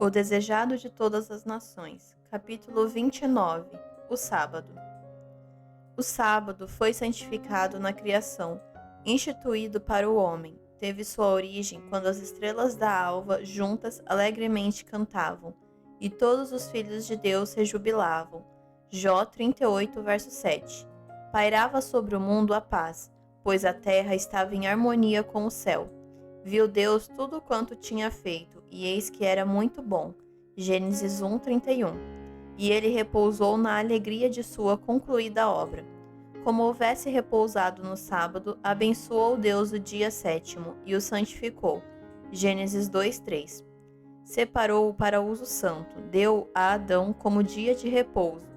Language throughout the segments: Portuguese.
O desejado de todas as nações. Capítulo 29. O sábado. O sábado foi santificado na criação, instituído para o homem. Teve sua origem quando as estrelas da alva juntas alegremente cantavam, e todos os filhos de Deus se jubilavam. Jó 38, verso 7. Pairava sobre o mundo a paz, pois a terra estava em harmonia com o céu. Viu Deus tudo quanto tinha feito, e eis que era muito bom. Gênesis 1:31. E ele repousou na alegria de sua concluída obra. Como houvesse repousado no sábado, abençoou Deus o dia sétimo e o santificou. Gênesis 2:3. Separou-o para uso santo, deu a Adão como dia de repouso.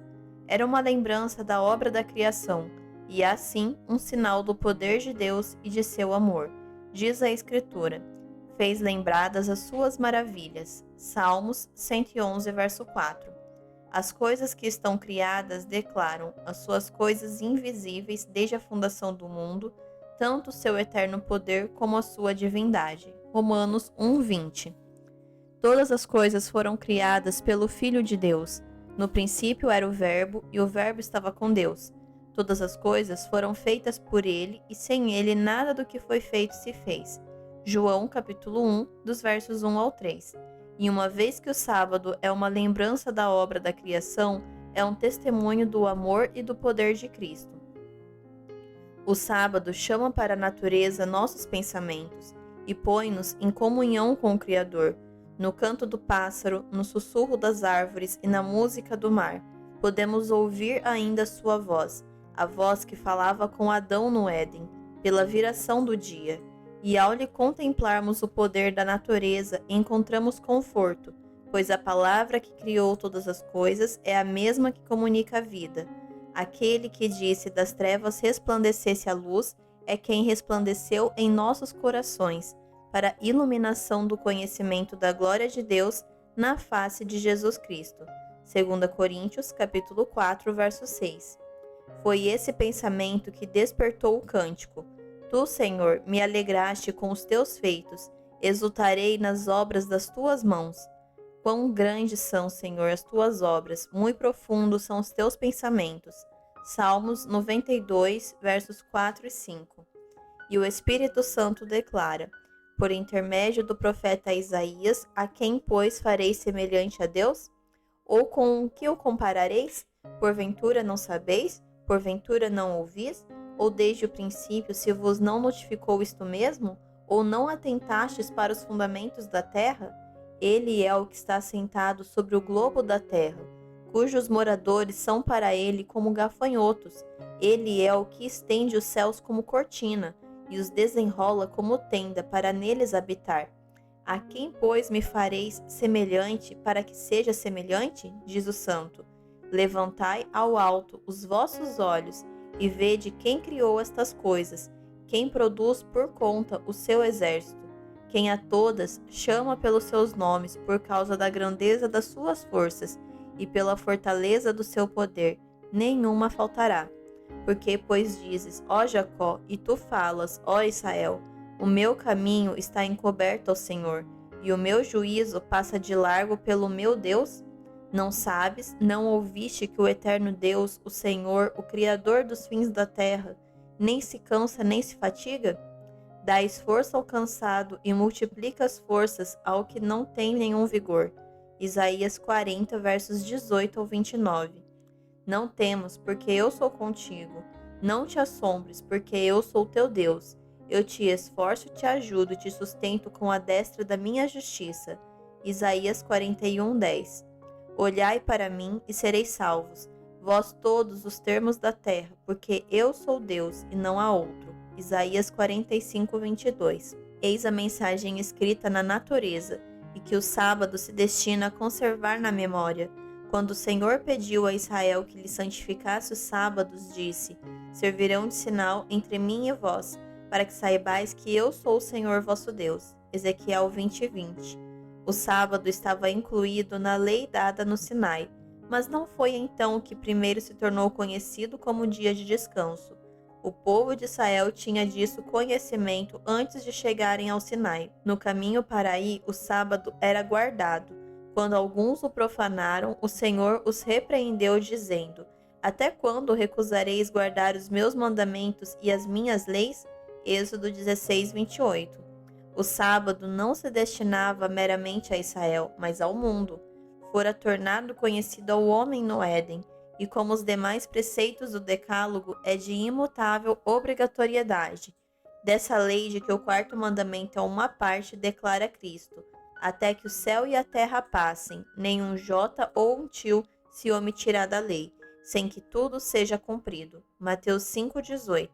Era uma lembrança da obra da criação, e assim um sinal do poder de Deus e de seu amor. Diz a Escritura: fez lembradas as suas maravilhas. Salmos 111, verso 4. As coisas que estão criadas declaram as suas coisas invisíveis desde a fundação do mundo, tanto o seu eterno poder como a sua divindade. Romanos 1:20. Todas as coisas foram criadas pelo Filho de Deus. No princípio era o Verbo, e o Verbo estava com Deus. Todas as coisas foram feitas por ele, e sem ele nada do que foi feito se fez. João capítulo 1, dos versos 1 ao 3. E uma vez que o sábado é uma lembrança da obra da criação, é um testemunho do amor e do poder de Cristo. O sábado chama para a natureza nossos pensamentos e põe-nos em comunhão com o Criador. No canto do pássaro, no sussurro das árvores e na música do mar, podemos ouvir ainda sua voz, a voz que falava com Adão no Éden, pela viração do dia. E ao lhe contemplarmos o poder da natureza, encontramos conforto, pois a palavra que criou todas as coisas é a mesma que comunica a vida. Aquele que disse das trevas resplandecesse a luz é quem resplandeceu em nossos corações, para a iluminação do conhecimento da glória de Deus na face de Jesus Cristo. 2 Coríntios, capítulo 4, verso 6. Foi esse pensamento que despertou o cântico. Tu, Senhor, me alegraste com os teus feitos, exultarei nas obras das tuas mãos. Quão grandes são, Senhor, as tuas obras, muito profundos são os teus pensamentos. Salmos 92, versos 4 e 5. E o Espírito Santo declara, por intermédio do profeta Isaías, a quem, pois, farei semelhante a Deus? Ou com o que o comparareis? Porventura não sabeis? Porventura não ouvis? Ou desde o princípio se vos não notificou isto mesmo? Ou não atentastes para os fundamentos da terra? Ele é o que está sentado sobre o globo da terra, cujos moradores são para ele como gafanhotos. Ele é o que estende os céus como cortina, e os desenrola como tenda para neles habitar. A quem, pois, me fareis semelhante para que seja semelhante? Diz o Santo. Levantai ao alto os vossos olhos e vede quem criou estas coisas, quem produz por conta o seu exército, quem a todas chama pelos seus nomes por causa da grandeza das suas forças e pela fortaleza do seu poder, nenhuma faltará. Porque, pois dizes, ó Jacó, e tu falas, ó Israel, o meu caminho está encoberto ao Senhor, e o meu juízo passa de largo pelo meu Deus? Não sabes, não ouviste que o eterno Deus, o Senhor, o Criador dos fins da terra, nem se cansa nem se fatiga? Dá esforço ao cansado e multiplica as forças ao que não tem nenhum vigor. Isaías 40, versos 18 ao 29. Não temas, porque eu sou contigo. Não te assombres, porque eu sou teu Deus. Eu te esforço, te ajudo, te sustento com a destra da minha justiça. Isaías 41, 10. Olhai para mim e sereis salvos, vós todos os termos da terra, porque eu sou Deus e não há outro. Isaías 45, 22. Eis a mensagem escrita na natureza, e que o sábado se destina a conservar na memória. Quando o Senhor pediu a Israel que lhe santificasse os sábados, disse: servirão de sinal entre mim e vós, para que saibais que eu sou o Senhor vosso Deus. Ezequiel 20, 20. O sábado estava incluído na lei dada no Sinai, mas não foi então que primeiro se tornou conhecido como dia de descanso. O povo de Israel tinha disso conhecimento antes de chegarem ao Sinai. No caminho para aí, o sábado era guardado, Quando alguns o profanaram, o Senhor os repreendeu, dizendo: Até quando recusareis guardar os meus mandamentos e as minhas leis? Êxodo 16, 28. O sábado não se destinava meramente a Israel, mas ao mundo. Fora tornado conhecido ao homem no Éden, e como os demais preceitos do Decálogo, é de imutável obrigatoriedade. Dessa lei de que o quarto mandamento é uma parte, declara Cristo: até que o céu e a terra passem, nem um jota ou um tio se omitirá da lei, sem que tudo seja cumprido. Mateus 5,18.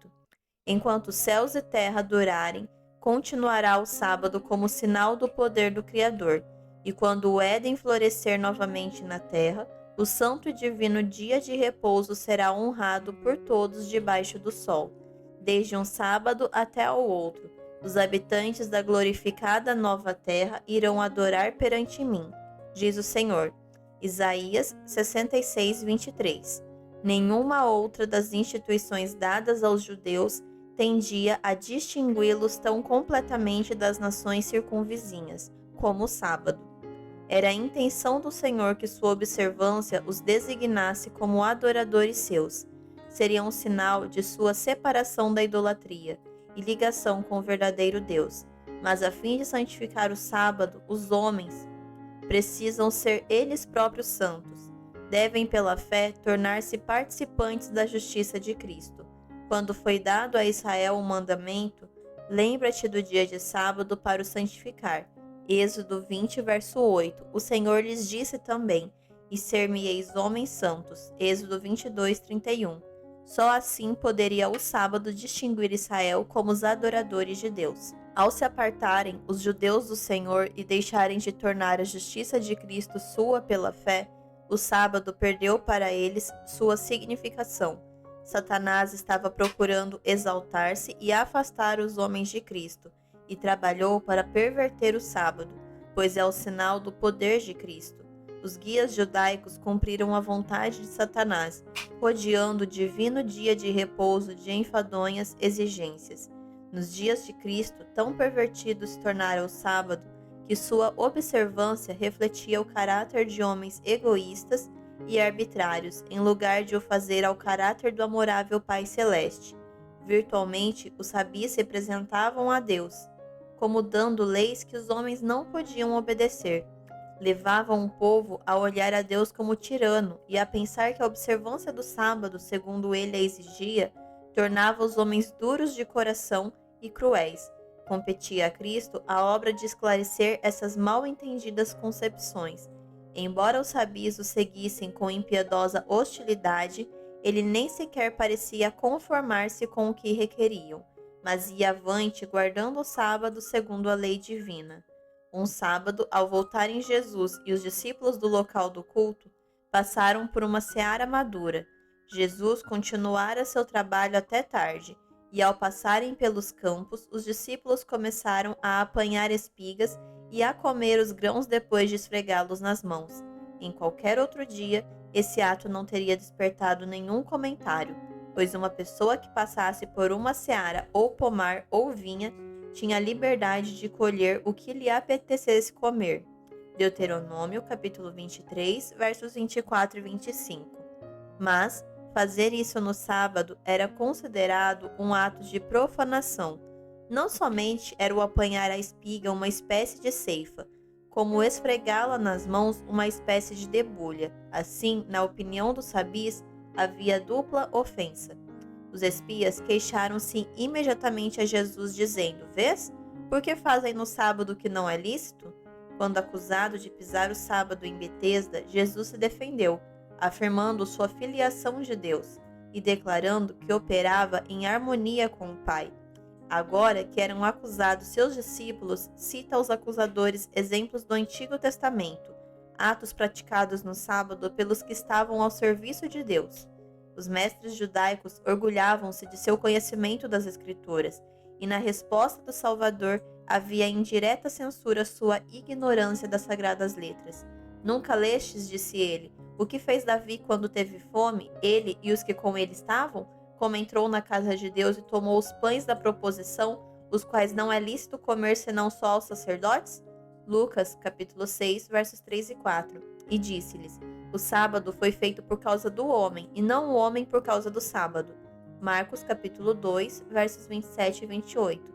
Enquanto os céus e terra durarem, continuará o sábado como sinal do poder do Criador. E quando o Éden florescer novamente na terra, o santo e divino dia de repouso será honrado por todos debaixo do sol, desde um sábado até ao outro. Os habitantes da glorificada nova terra irão adorar perante mim, diz o Senhor. Isaías 66, 23. Nenhuma outra das instituições dadas aos judeus tendia a distingui-los tão completamente das nações circunvizinhas, como o sábado. Era a intenção do Senhor que sua observância os designasse como adoradores seus. Seria um sinal de sua separação da idolatria e ligação com o verdadeiro Deus. Mas a fim de santificar o sábado, os homens precisam ser eles próprios santos. Devem, pela fé, tornar-se participantes da justiça de Cristo. Quando foi dado a Israel o mandamento, lembra-te do dia de sábado para o santificar. Êxodo 20, verso 8. O Senhor lhes disse também: e ser-me-eis homens santos. Êxodo 22, 31. Só assim poderia o sábado distinguir Israel como os adoradores de Deus. Ao se apartarem os judeus do Senhor e deixarem de tornar a justiça de Cristo sua pela fé, o sábado perdeu para eles sua significação. Satanás estava procurando exaltar-se e afastar os homens de Cristo, e trabalhou para perverter o sábado, pois é o sinal do poder de Cristo. Os guias judaicos cumpriram a vontade de Satanás, rodeando o divino dia de repouso de enfadonhas exigências. Nos dias de Cristo, tão pervertido se tornara o sábado, que sua observância refletia o caráter de homens egoístas e arbitrários, em lugar de o fazer ao caráter do amorável Pai Celeste. Virtualmente, os rabis representavam a Deus, como dando leis que os homens não podiam obedecer. Levavam o povo a olhar a Deus como tirano e a pensar que a observância do sábado, segundo ele a exigia, tornava os homens duros de coração e cruéis. Competia a Cristo a obra de esclarecer essas mal entendidas concepções. Embora os rabis o seguissem com impiedosa hostilidade, ele nem sequer parecia conformar-se com o que requeriam, mas ia avante guardando o sábado segundo a lei divina. Um sábado, ao voltarem Jesus e os discípulos do local do culto, passaram por uma seara madura. Jesus continuara seu trabalho até tarde, e ao passarem pelos campos, os discípulos começaram a apanhar espigas e a comer os grãos depois de esfregá-los nas mãos. Em qualquer outro dia, esse ato não teria despertado nenhum comentário, pois uma pessoa que passasse por uma seara ou pomar ou vinha tinha a liberdade de colher o que lhe apetecesse comer. Deuteronômio, capítulo 23, versos 24 e 25. Mas fazer isso no sábado era considerado um ato de profanação. Não somente era o apanhar a espiga uma espécie de ceifa, como esfregá-la nas mãos uma espécie de debulha. Assim, na opinião dos rabis, havia dupla ofensa. Os espias queixaram-se imediatamente a Jesus, dizendo: Vês? Por que fazem no sábado o que não é lícito? Quando acusado de pisar o sábado em Betesda, Jesus se defendeu, afirmando sua filiação de Deus e declarando que operava em harmonia com o Pai. Agora que eram acusados seus discípulos, cita aos acusadores exemplos do Antigo Testamento, atos praticados no sábado pelos que estavam ao serviço de Deus. Os mestres judaicos orgulhavam-se de seu conhecimento das Escrituras, e na resposta do Salvador havia indireta censura à sua ignorância das Sagradas Letras. Nunca lestes, disse ele, o que fez Davi quando teve fome, ele e os que com ele estavam? Como entrou na casa de Deus e tomou os pães da proposição, os quais não é lícito comer senão só aos sacerdotes? Lucas, capítulo 6, versos 3 e 4. E disse-lhes: O sábado foi feito por causa do homem, e não o homem por causa do sábado. Marcos, capítulo 2, versos 27 e 28.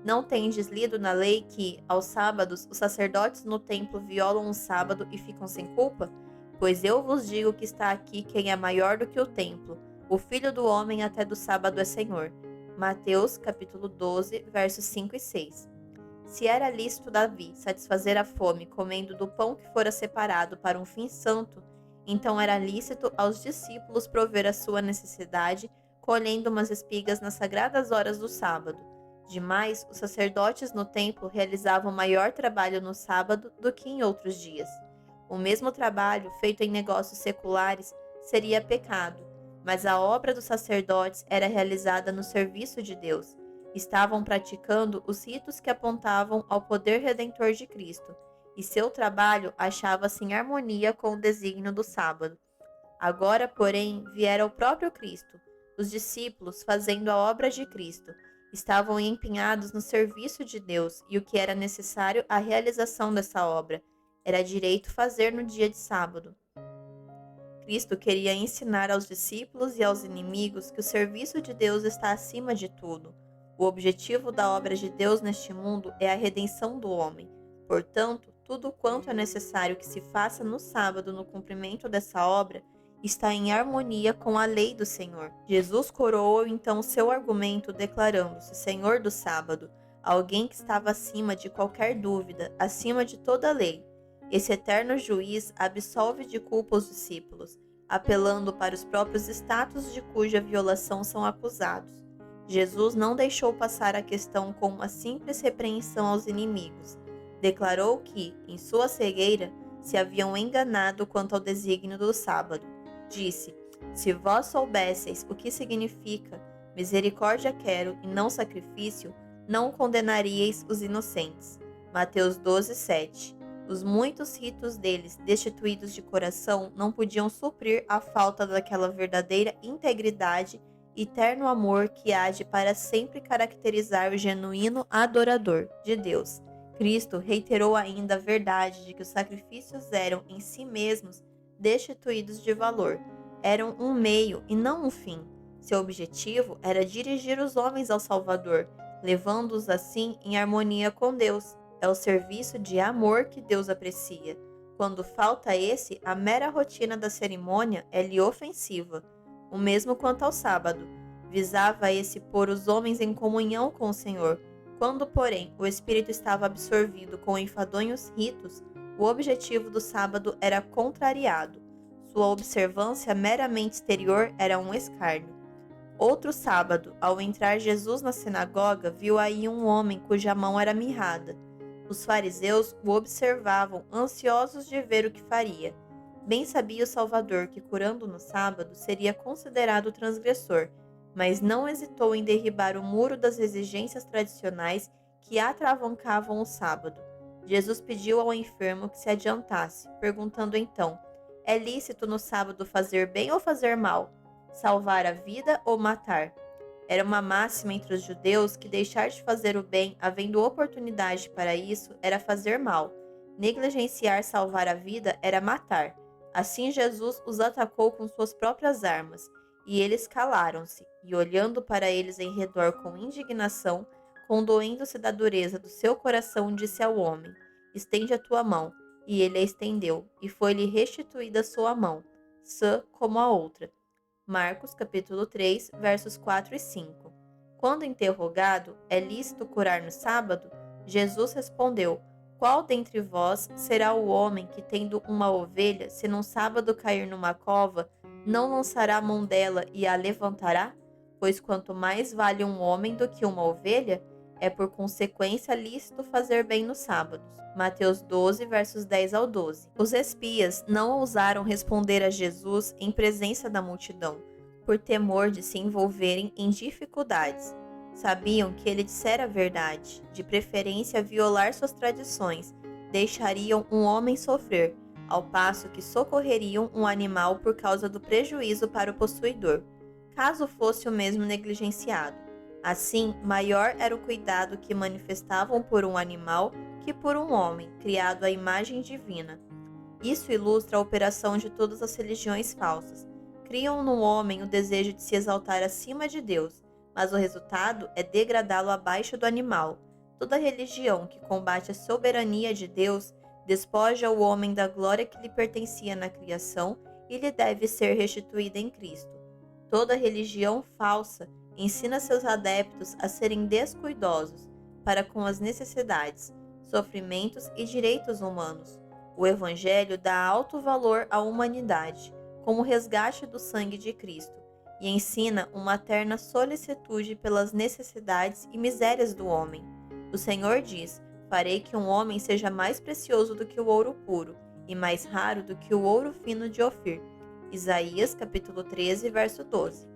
Não tendes lido na lei que, aos sábados, os sacerdotes no templo violam o sábado e ficam sem culpa? Pois eu vos digo que está aqui quem é maior do que o templo. O Filho do Homem até do sábado é Senhor. Mateus, capítulo 12, versos 5 e 6. Se era lícito Davi satisfazer a fome comendo do pão que fora separado para um fim santo, então era lícito aos discípulos prover a sua necessidade colhendo umas espigas nas sagradas horas do sábado. Demais, os sacerdotes no templo realizavam maior trabalho no sábado do que em outros dias. O mesmo trabalho feito em negócios seculares seria pecado, mas a obra dos sacerdotes era realizada no serviço de Deus. Estavam praticando os ritos que apontavam ao poder redentor de Cristo, e seu trabalho achava-se em harmonia com o desígnio do sábado. Agora, porém, viera o próprio Cristo. Os discípulos, fazendo a obra de Cristo, estavam empenhados no serviço de Deus, e o que era necessário à realização dessa obra era direito fazer no dia de sábado. Cristo queria ensinar aos discípulos e aos inimigos que o serviço de Deus está acima de tudo. O objetivo da obra de Deus neste mundo é a redenção do homem. Portanto, tudo quanto é necessário que se faça no sábado no cumprimento dessa obra está em harmonia com a lei do Senhor. Jesus coroou então seu argumento declarando-se Senhor do sábado, alguém que estava acima de qualquer dúvida, acima de toda a lei. Esse eterno juiz absolve de culpa os discípulos, apelando para os próprios status de cuja violação são acusados. Jesus não deixou passar a questão com uma simples repreensão aos inimigos. Declarou que, em sua cegueira, se haviam enganado quanto ao desígnio do sábado. Disse: Se vós soubesseis o que significa misericórdia quero e não sacrifício, não condenaríeis os inocentes. Mateus 12, 7. Os muitos ritos deles, destituídos de coração, não podiam suprir a falta daquela verdadeira integridade e terno amor que há de para sempre caracterizar o genuíno adorador de Deus. Cristo reiterou ainda a verdade de que os sacrifícios eram, em si mesmos, destituídos de valor. Eram um meio e não um fim. Seu objetivo era dirigir os homens ao Salvador, levando-os assim em harmonia com Deus. É o serviço de amor que Deus aprecia. Quando falta esse, a mera rotina da cerimônia é-lhe ofensiva. O mesmo quanto ao sábado. Visava esse pôr os homens em comunhão com o Senhor. Quando, porém, o espírito estava absorvido com enfadonhos ritos, o objetivo do sábado era contrariado. Sua observância meramente exterior era um escárnio. Outro sábado, ao entrar Jesus na sinagoga, viu aí um homem cuja mão era mirrada. Os fariseus o observavam, ansiosos de ver o que faria. Bem sabia o Salvador que, curando no sábado, seria considerado transgressor, mas não hesitou em derribar o muro das exigências tradicionais que atravancavam o sábado. Jesus pediu ao enfermo que se adiantasse, perguntando então: É lícito no sábado fazer bem ou fazer mal? Salvar a vida ou matar? Era uma máxima entre os judeus que deixar de fazer o bem, havendo oportunidade para isso, era fazer mal. Negligenciar salvar a vida era matar. Assim Jesus os atacou com suas próprias armas, e eles calaram-se, e olhando para eles em redor com indignação, condoendo-se da dureza do seu coração, disse ao homem: Estende a tua mão. E ele a estendeu, e foi-lhe restituída a sua mão, sã como a outra. Marcos, capítulo 3, versos 4 e 5. Quando interrogado, é lícito curar no sábado? Jesus respondeu: Qual dentre vós será o homem que, tendo uma ovelha, se num sábado cair numa cova, não lançará a mão dela e a levantará? Pois quanto mais vale um homem do que uma ovelha, é por consequência lícito fazer bem nos sábados. Mateus 12, versos 10 ao 12. Os espias não ousaram responder a Jesus em presença da multidão, por temor de se envolverem em dificuldades. Sabiam que ele dissera a verdade, de preferência violar suas tradições, deixariam um homem sofrer, ao passo que socorreriam um animal por causa do prejuízo para o possuidor, caso fosse o mesmo negligenciado. Assim, maior era o cuidado que manifestavam por um animal que por um homem, criado à imagem divina. Isso ilustra a operação de todas as religiões falsas. Criam no homem o desejo de se exaltar acima de Deus, mas o resultado é degradá-lo abaixo do animal. Toda religião que combate a soberania de Deus despoja o homem da glória que lhe pertencia na criação e lhe deve ser restituída em Cristo. Toda religião falsa ensina seus adeptos a serem descuidosos para com as necessidades, sofrimentos e direitos humanos. O Evangelho dá alto valor à humanidade, como resgate do sangue de Cristo, e ensina uma terna solicitude pelas necessidades e misérias do homem. O Senhor diz: farei que um homem seja mais precioso do que o ouro puro, e mais raro do que o ouro fino de Ofir. Isaías capítulo 13, verso 12.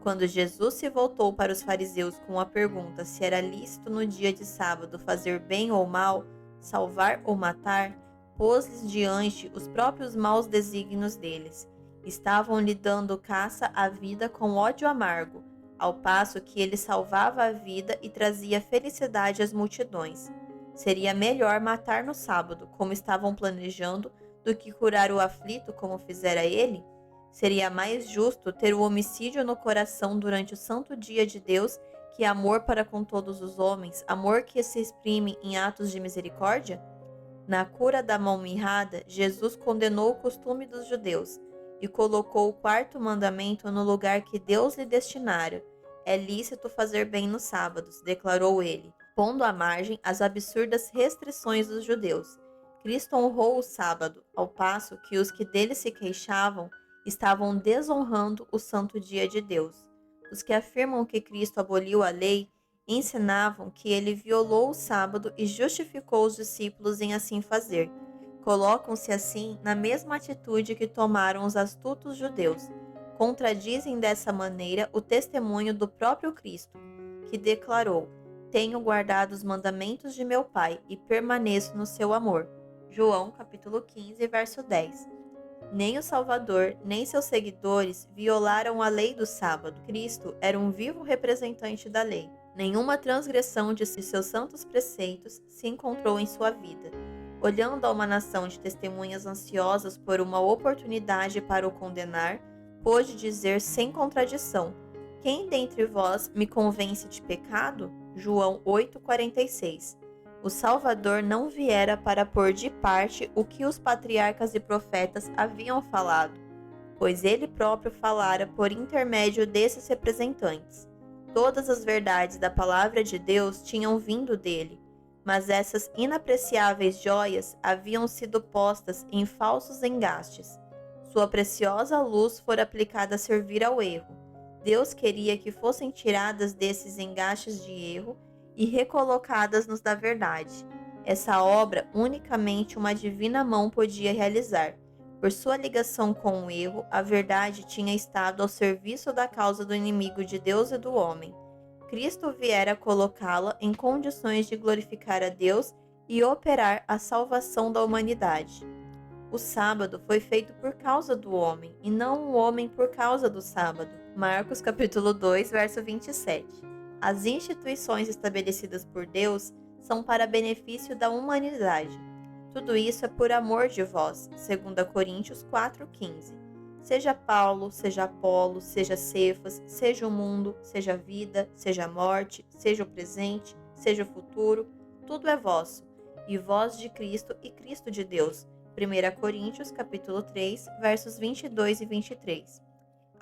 Quando Jesus se voltou para os fariseus com a pergunta se era lícito no dia de sábado fazer bem ou mal, salvar ou matar, pôs-lhes diante os próprios maus desígnios deles. Estavam lhe dando caça à vida com ódio amargo, ao passo que ele salvava a vida e trazia felicidade às multidões. Seria melhor matar no sábado, como estavam planejando, do que curar o aflito como fizera ele? Seria mais justo ter o homicídio no coração durante o santo dia de Deus que amor para com todos os homens, amor que se exprime em atos de misericórdia? Na cura da mão mirrada, Jesus condenou o costume dos judeus e colocou o quarto mandamento no lugar que Deus lhe destinara. É lícito fazer bem nos sábados, declarou ele, pondo à margem as absurdas restrições dos judeus. Cristo honrou o sábado, ao passo que os que dele se queixavam estavam desonrando o santo dia de Deus. Os que afirmam que Cristo aboliu a lei ensinavam que ele violou o sábado e justificou os discípulos em assim fazer. Colocam-se assim na mesma atitude que tomaram os astutos judeus. Contradizem dessa maneira o testemunho do próprio Cristo, que declarou: tenho guardado os mandamentos de meu Pai e permaneço no seu amor. João capítulo 15, verso 10. Nem o Salvador, nem seus seguidores violaram a lei do sábado. Cristo era um vivo representante da lei. Nenhuma transgressão de seus santos preceitos se encontrou em sua vida. Olhando a uma nação de testemunhas ansiosas por uma oportunidade para o condenar, pôde dizer sem contradição: quem dentre vós me convence de pecado? João 8,46. O Salvador não viera para pôr de parte o que os patriarcas e profetas haviam falado, pois ele próprio falara por intermédio desses representantes. Todas as verdades da palavra de Deus tinham vindo dele, mas essas inapreciáveis joias haviam sido postas em falsos engastes. Sua preciosa luz fora aplicada a servir ao erro. Deus queria que fossem tiradas desses engastes de erro e recolocadas nos da verdade. Essa obra unicamente uma divina mão podia realizar. Por sua ligação com o erro, a verdade tinha estado ao serviço da causa do inimigo de Deus e do homem. Cristo viera colocá-la em condições de glorificar a Deus e operar a salvação da humanidade. O sábado foi feito por causa do homem, e não o homem por causa do sábado. Marcos capítulo 2, verso 27. As instituições estabelecidas por Deus são para benefício da humanidade. Tudo isso é por amor de vós, 2 Coríntios 4,15. Seja Paulo, seja Apolo, seja Cefas, seja o mundo, seja a vida, seja a morte, seja o presente, seja o futuro, tudo é vosso, e vós de Cristo e Cristo de Deus. 1 Coríntios capítulo 3, versos 22 e 23.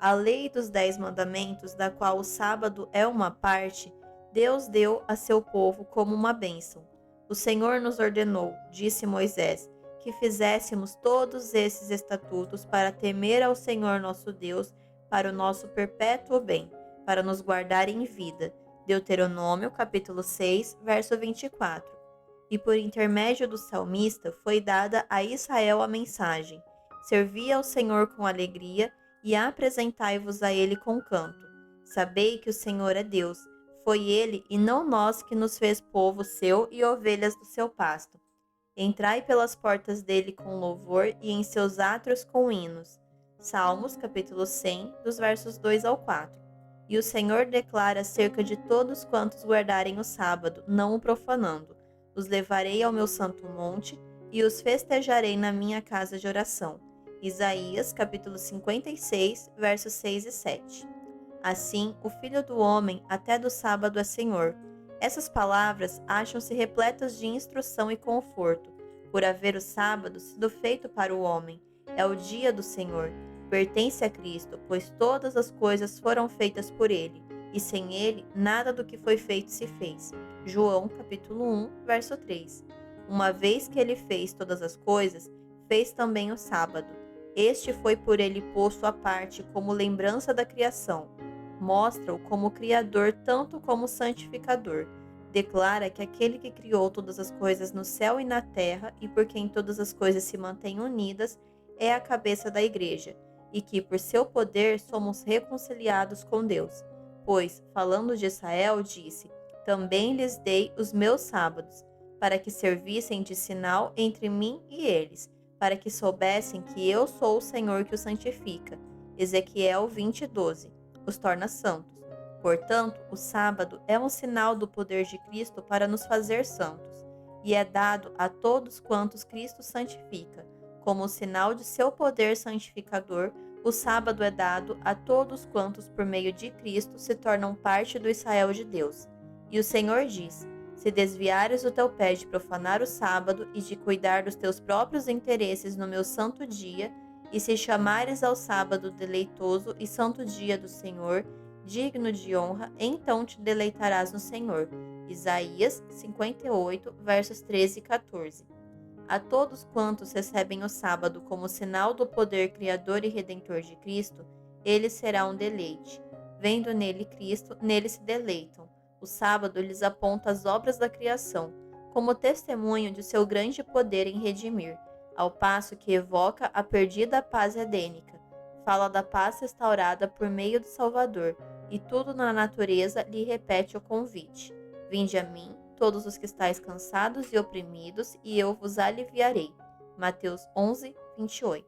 A lei dos 10 mandamentos, da qual o sábado é uma parte, Deus deu a seu povo como uma bênção. O Senhor nos ordenou, disse Moisés, que fizéssemos todos esses estatutos para temer ao Senhor nosso Deus, para o nosso perpétuo bem, para nos guardar em vida. Deuteronômio capítulo 6, verso 24. E por intermédio do salmista foi dada a Israel a mensagem: servi ao Senhor com alegria e apresentai-vos a ele com canto. Sabei que o Senhor é Deus, foi ele e não nós que nos fez povo seu e ovelhas do seu pasto. Entrai pelas portas dele com louvor e em seus átrios com hinos. Salmos, capítulo 100, dos versos 2 ao 4. E o Senhor declara acerca de todos quantos guardarem o sábado, não o profanando: Os levarei ao meu santo monte e os festejarei na minha casa de oração. Isaías, capítulo 56, versos 6 e 7. Assim, o Filho do Homem até do sábado é Senhor. Essas palavras acham-se repletas de instrução e conforto, por haver o sábado sido feito para o homem. É o dia do Senhor. Pertence a Cristo, pois todas as coisas foram feitas por ele, e sem ele nada do que foi feito se fez. João, capítulo 1, verso 3. Uma vez que ele fez todas as coisas, fez também o sábado. Este foi por ele posto à parte como lembrança da criação. Mostra-o como Criador tanto como Santificador. Declara que aquele que criou todas as coisas no céu e na terra e por quem todas as coisas se mantêm unidas, é a cabeça da Igreja, e que por seu poder somos reconciliados com Deus. Pois, falando de Israel, disse: Também lhes dei os meus sábados, para que servissem de sinal entre mim e eles, para que soubessem que eu sou o Senhor que os santifica. Ezequiel 20:12. Os torna santos. Portanto, o sábado é um sinal do poder de Cristo para nos fazer santos, e é dado a todos quantos Cristo santifica. Como sinal de seu poder santificador, o sábado é dado a todos quantos, por meio de Cristo, se tornam parte do Israel de Deus. E o Senhor diz: Se desviares o teu pé de profanar o sábado e de cuidar dos teus próprios interesses no meu santo dia, e se chamares ao sábado deleitoso e santo dia do Senhor, digno de honra, então te deleitarás no Senhor. Isaías 58, versos 13 e 14. A todos quantos recebem o sábado como sinal do poder criador e redentor de Cristo, ele será um deleite. Vendo nele Cristo, nele se deleitam. O sábado lhes aponta as obras da criação, como testemunho de seu grande poder em redimir, ao passo que evoca a perdida paz edênica. Fala da paz restaurada por meio do Salvador, e tudo na natureza lhe repete o convite: Vinde a mim, todos os que estáis cansados e oprimidos, e eu vos aliviarei. Mateus 11, 28.